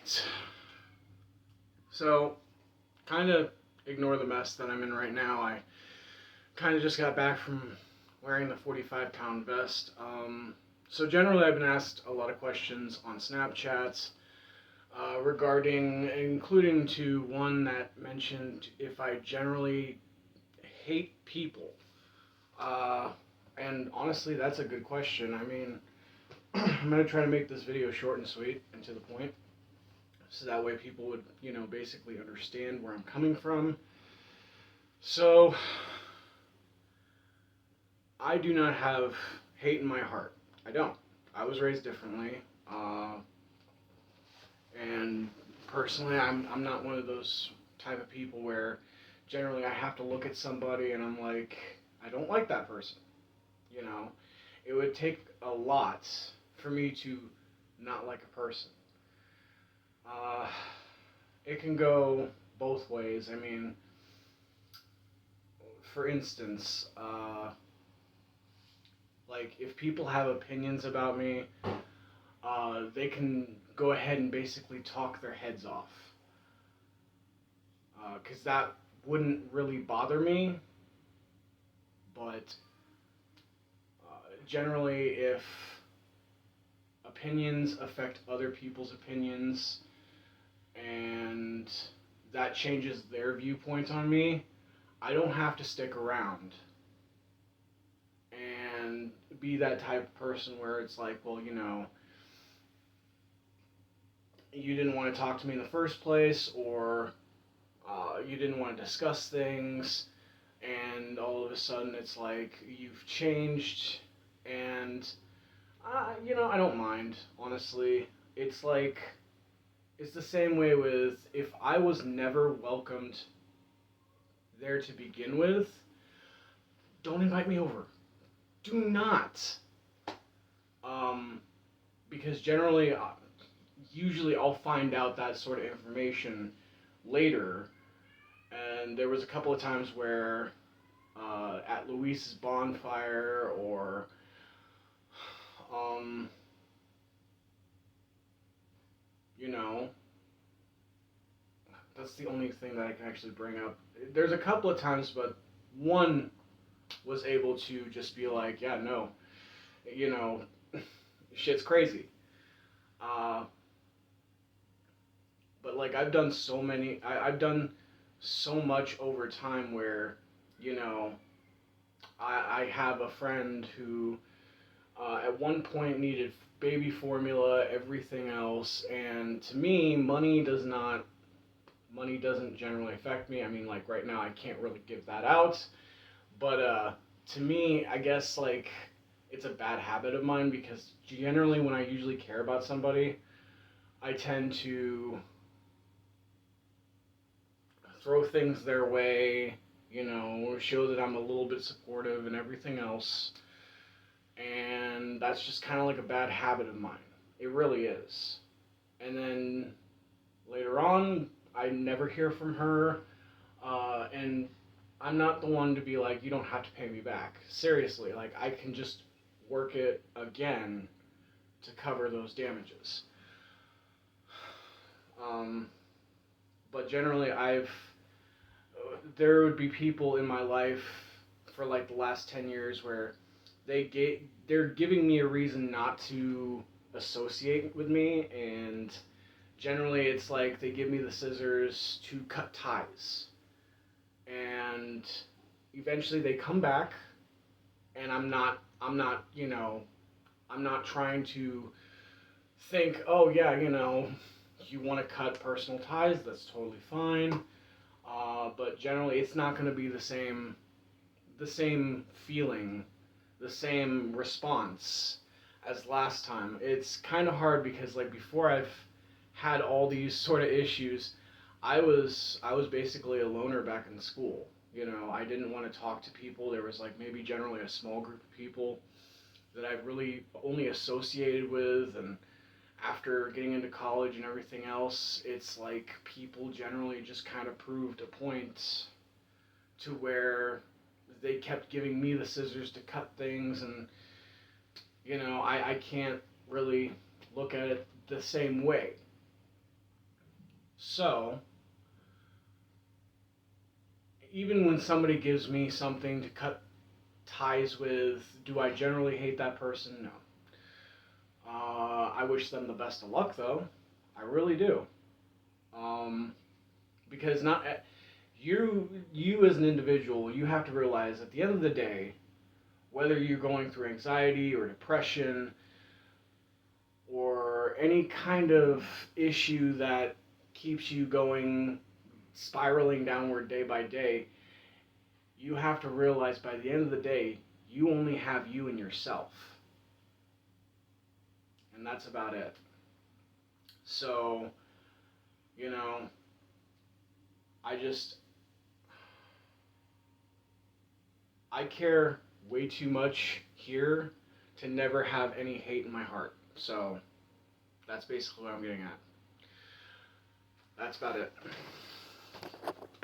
Alright. So, kind of ignore the mess that I'm in right now. I kind of just got back from wearing the 45-pound vest. So, generally, I've been asked a lot of questions on Snapchats regarding, including to one that mentioned if I generally hate people. Uh, and honestly, that's a good question. I mean, I'm going to try to make this video short and sweet and to the point. So that way people would, basically understand where I'm coming from. So, I do not have hate in my heart. I don't. I was raised differently. And personally, I'm not one of those type of people where generally I have to look at somebody and I'm like, I don't like that person. You know, it would take a lot for me to not like a person. Uh, it can go both ways. I mean, for instance, like if people have opinions about me, they can go ahead and basically talk their heads off. Because that wouldn't really bother me, but generally, if opinions affect other people's opinions and that changes their viewpoint on me, I don't have to stick around and be that type of person where it's like, well, you didn't want to talk to me in the first place, or you didn't want to discuss things, and all of a sudden it's like you've changed, and I don't mind, honestly. It's like, it's the same way with if I was never welcomed there to begin with, don't invite me over. Do not. Um, because generally, usually I'll find out that sort of information later. And there was a couple of times where at Luis's bonfire or um, you know, that's the only thing that I can actually bring up. There's a couple of times, but one was able to just be like, yeah, no, you know, shit's crazy. Uh, but like I've done so much over time where, you know, I have a friend who at one point needed baby formula, everything else, and to me, money doesn't generally affect me. I mean, like right now, I can't really give that out, but to me, I guess like it's a bad habit of mine because generally, when I usually care about somebody, I tend to throw things their way, show that I'm a little bit supportive and everything else. And that's just kind of like a bad habit of mine. It really is. And then later on, I never hear from her. And I'm not the one to be like, you don't have to pay me back. Seriously, like, I can just work it again to cover those damages. Um, but generally, there would be people in my life for like the last 10 years where they're giving me a reason not to associate with me, and generally it's like they give me the scissors to cut ties, and eventually they come back, and I'm not trying to think, oh yeah, you want to cut personal ties, that's totally fine. But generally it's not going to be the same feeling, the same response as last time. It's kind of hard because like before I've had all these sort of issues, I was basically a loner back in school. I didn't want to talk to people. There was like maybe generally a small group of people that I've really only associated with, and after getting into college and everything else, it's like people generally just kind of proved a point to where they kept giving me the scissors to cut things, and I can't really look at it the same way. So, even when somebody gives me something to cut ties with, do I generally hate that person? No. I wish them the best of luck, though. I really do. Um, because not you as an individual, you have to realize at the end of the day, whether you're going through anxiety or depression or any kind of issue that keeps you going spiraling downward day by day, you have to realize by the end of the day, you only have you and yourself. And that's about it. So, you know, I just, I care way too much here to never have any hate in my heart. So, that's basically what I'm getting at. That's about it.